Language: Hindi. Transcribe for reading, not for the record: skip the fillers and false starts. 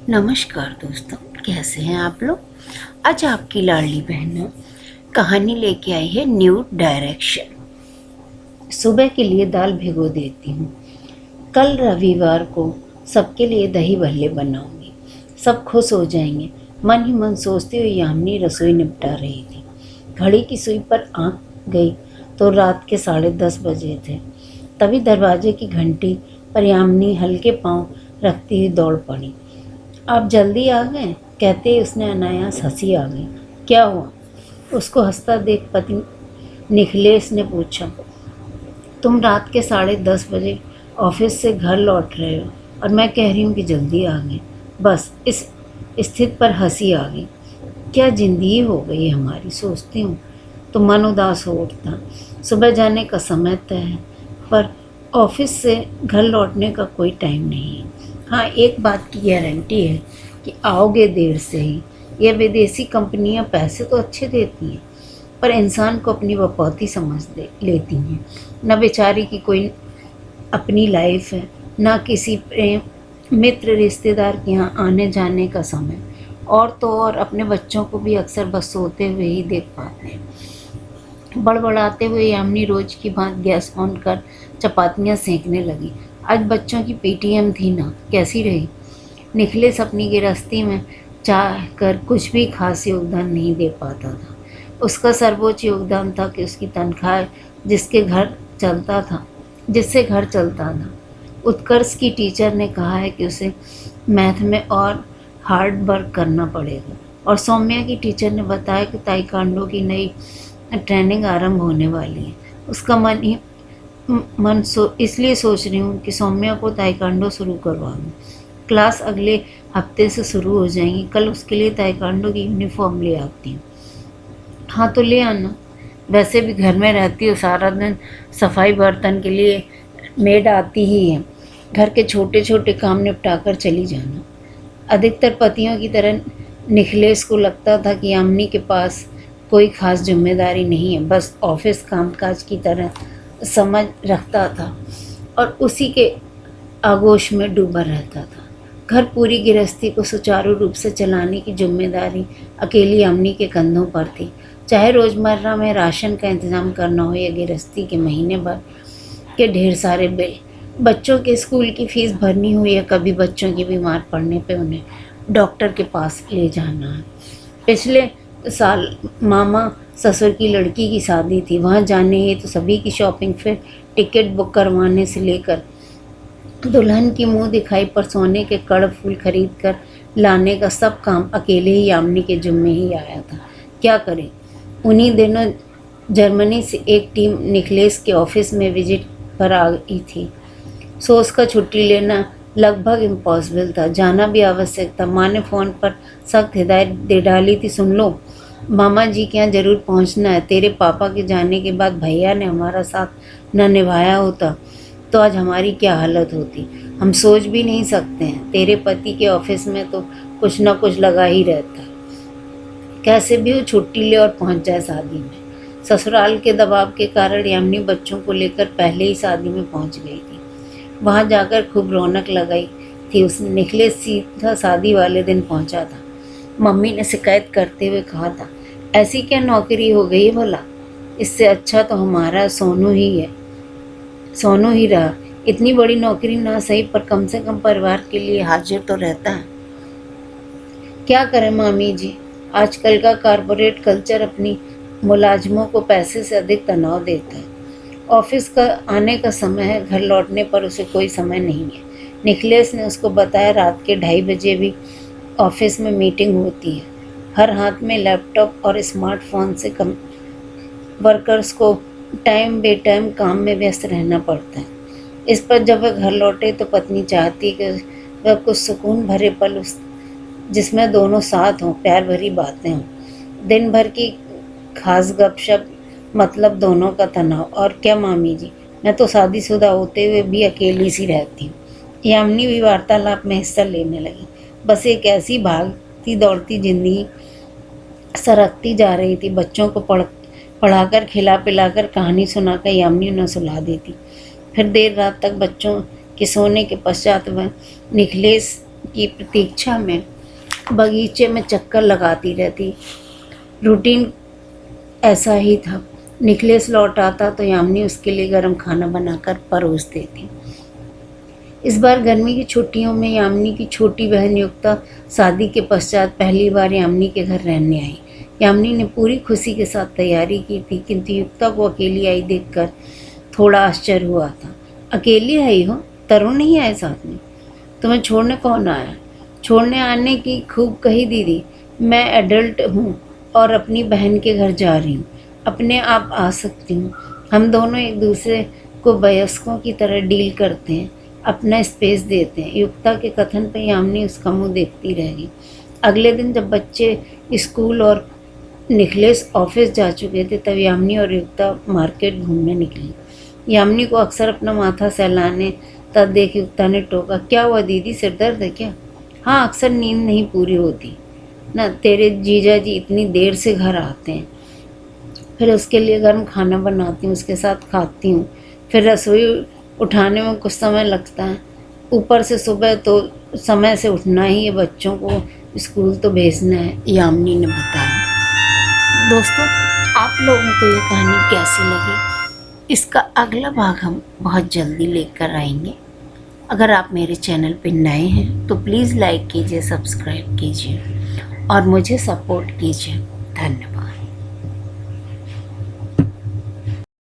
नमस्कार दोस्तों, कैसे हैं आप लोग। आज आपकी लाडली बहन कहानी लेके आई है न्यू डायरेक्शन। सुबह के लिए दाल भिगो देती हूँ। कल रविवार को सबके लिए दही भल्ले बनाऊंगी, सब खुश हो जाएंगे। मन ही मन सोचते हुए यामिनी रसोई निपटा रही थी। घड़ी की सुई पर आँख गई तो रात के 10:30 बजे थे। तभी दरवाजे की घंटी पर यामिनी हल्के पांव रखती हुई दौड़ पड़ी। आप जल्दी आ गए, कहते ही उसने अनायास हंसी आ गई। क्या हुआ? उसको हंसता देख पति निखिलेश ने पूछा। तुम रात के 10:30 बजे ऑफिस से घर लौट रहे हो और मैं कह रही हूँ कि जल्दी आ गए। बस इस स्थिति पर हंसी आ गई। क्या जिंदगी हो गई हमारी, सोचती हूँ तो मन उदास हो उठता। सुबह जाने का समय तय है, पर ऑफिस से घर लौटने का कोई टाइम नहीं है। हाँ, एक बात की गारंटी है कि आओगे देर से ही। ये विदेशी कंपनियां पैसे तो अच्छे देती हैं, पर इंसान को अपनी बपौती समझ लेती हैं। न बेचारी की कोई अपनी लाइफ है, ना किसी प्रेम मित्र रिश्तेदार के यहाँ आने जाने का समय। और तो और अपने बच्चों को भी अक्सर बस सोते हुए ही देख पाते हैं। बड़बड़ाते हुए यामिनी रोज की भांति गैस ऑन कर चपातियाँ सेंकने लगी। आज बच्चों की पीटीएम थी ना, कैसी रही? निखिलेश अपनी गृहस्थी में चाह कर कुछ भी खास योगदान नहीं दे पाता था। उसका सर्वोच्च योगदान था कि उसकी तनख्वाह जिससे घर चलता था। उत्कर्ष की टीचर ने कहा है कि उसे मैथ में और हार्ड वर्क करना पड़ेगा, और सौम्या की टीचर ने बताया कि ताइक्वांडो की नई ट्रेनिंग आरंभ होने वाली है। उसका इसलिए सोच रही हूँ कि सौम्या को ताइक्वांडो शुरू करवा दूँ। क्लास अगले हफ्ते से शुरू हो जाएंगी। कल उसके लिए ताइक्वांडो की यूनिफॉर्म ले आती हूँ। हाँ तो ले आना। वैसे भी घर में रहती हो, सारा दिन सफाई बर्तन के लिए मेड आती ही है। घर के छोटे छोटे काम निपटा कर चली जाना। अधिकतर पतियों की तरह निखिलेश को लगता था कि यामिनी के पास कोई खास जिम्मेदारी नहीं है, बस ऑफिस कामकाज की तरह समझ रखता था और उसी के आगोश में डूबा रहता था। घर पूरी गृहस्थी को सुचारू रूप से चलाने की जिम्मेदारी अकेली यामिनी के कंधों पर थी। चाहे रोज़मर्रा में राशन का इंतज़ाम करना हो या गृहस्थी के महीने भर के ढेर सारे बिल, बच्चों के स्कूल की फीस भरनी हो या कभी बच्चों के बीमार पड़ने पे उन्हें डॉक्टर के पास ले जाना है। पिछले साल मामा ससुर की लड़की की शादी थी। वहाँ जाने है तो सभी की शॉपिंग, फिर टिकट बुक करवाने से लेकर दुल्हन की मुंह दिखाई पर सोने के कड़ फूल खरीद कर लाने का सब काम अकेले ही यामिनी के जिम्मे ही आया था। क्या करें? उन्हीं दिनों जर्मनी से एक टीम निखिलेश के ऑफिस में विजिट पर आ गई थी। सो उसका छुट्टी लेना लगभग इम्पॉसिबल था, जाना भी आवश्यक था। माँ ने फ़ोन पर सख्त हिदायत दे डाली थी, सुन लो, मामा जी के यहाँ ज़रूर पहुँचना है। तेरे पापा के जाने के बाद भैया ने हमारा साथ न निभाया होता तो आज हमारी क्या हालत होती, हम सोच भी नहीं सकते हैं। तेरे पति के ऑफिस में तो कुछ ना कुछ लगा ही रहता है। कैसे भी वो छुट्टी ले और पहुंच जाए शादी में। ससुराल के दबाव के कारण यामिनी बच्चों को लेकर पहले ही शादी में पहुंच गई थी। वहां जाकर खूब रौनक लगाई थी उसने। निखिलेश सीधा शादी वाले दिन पहुंचा था। मम्मी ने शिकायत करते हुए कहा था, ऐसी क्या नौकरी हो गई भला, इससे अच्छा तो हमारा सोनू ही रहा। इतनी बड़ी नौकरी ना सही, पर कम से कम परिवार के लिए हाजिर तो रहता है। क्या करें मामी जी, आजकल का कॉरपोरेट कल्चर अपनी मुलाजमों को पैसे से अधिक तनाव देता है। ऑफिस का आने का समय है, घर लौटने पर उसे कोई समय नहीं है। निखिलेश ने उसको बताया रात के 2:30 बजे भी ऑफिस में मीटिंग होती है। हर हाथ में लैपटॉप और स्मार्टफोन से वर्कर्स को टाइम बे टाइम काम में व्यस्त रहना पड़ता है। इस पर जब वह घर लौटे तो पत्नी चाहती कि वह कुछ सुकून भरे पल जिसमें दोनों साथ हों, प्यार भरी बातें हों, दिन भर की खास गपशप, मतलब दोनों का तनाव। और क्या मामी जी, मैं तो शादीशुदा होते हुए भी अकेली सी रहती हूँ। यामिनी भी वार्तालाप में हिस्सा लेने लगी। बस एक ऐसी भागती दौड़ती जिंदगी सरकती जा रही थी। बच्चों को पढ़ाकर, खिला पिलाकर, कहानी सुनाकर यामिनी उन्हें सुला देती। फिर देर रात तक बच्चों के सोने के पश्चात वह निखिलेश की प्रतीक्षा में बगीचे में चक्कर लगाती रहती। रूटीन ऐसा ही था। निखिलेश लौट आता तो यामिनी उसके लिए गर्म खाना बनाकर परोस देती। इस बार गर्मी की छुट्टियों में यामिनी की छोटी बहन युक्ता शादी के पश्चात पहली बार यामिनी के घर रहने आई। यामिनी ने पूरी खुशी के साथ तैयारी की थी, किंतु युक्ता को अकेली आई देखकर थोड़ा आश्चर्य हुआ था। अकेली आई हो? तरुण नहीं आए साथ में? तुम्हें छोड़ने कौन आया? छोड़ने आने की खूब कही दीदी। मैं एडल्ट हूँ और अपनी बहन के घर जा रही हूँ, अपने आप आ सकती हूँ। हम दोनों एक दूसरे को वयस्कों की तरह डील करते हैं, अपना स्पेस देते हैं। युक्ता के कथन पर यामिनी उसका मुँह देखती रह गई। अगले दिन जब बच्चे स्कूल और निखिलेश ऑफिस जा चुके थे तब यामिनी और युक्ता मार्केट घूमने निकली। यामिनी को अक्सर अपना माथा सहलाने तब देख युक्ता ने टोका, क्या हुआ दीदी, सिर दर्द है क्या? हाँ, अक्सर नींद नहीं पूरी होती ना, तेरे जीजा जी इतनी देर से घर आते हैं, फिर उसके लिए गर्म खाना बनाती हूँ, उसके साथ खाती हूँ, फिर रसोई उठाने में कुछ समय लगता है, ऊपर से सुबह तो समय से उठना ही है, बच्चों को स्कूल तो भेजना है, यामिनी ने बताया। दोस्तों, आप लोगों को ये कहानी कैसी लगी? इसका अगला भाग हम बहुत जल्दी लेकर आएंगे। अगर आप मेरे चैनल पर नए हैं तो प्लीज़ लाइक कीजिए, सब्सक्राइब कीजिए और मुझे सपोर्ट कीजिए। धन्यवाद।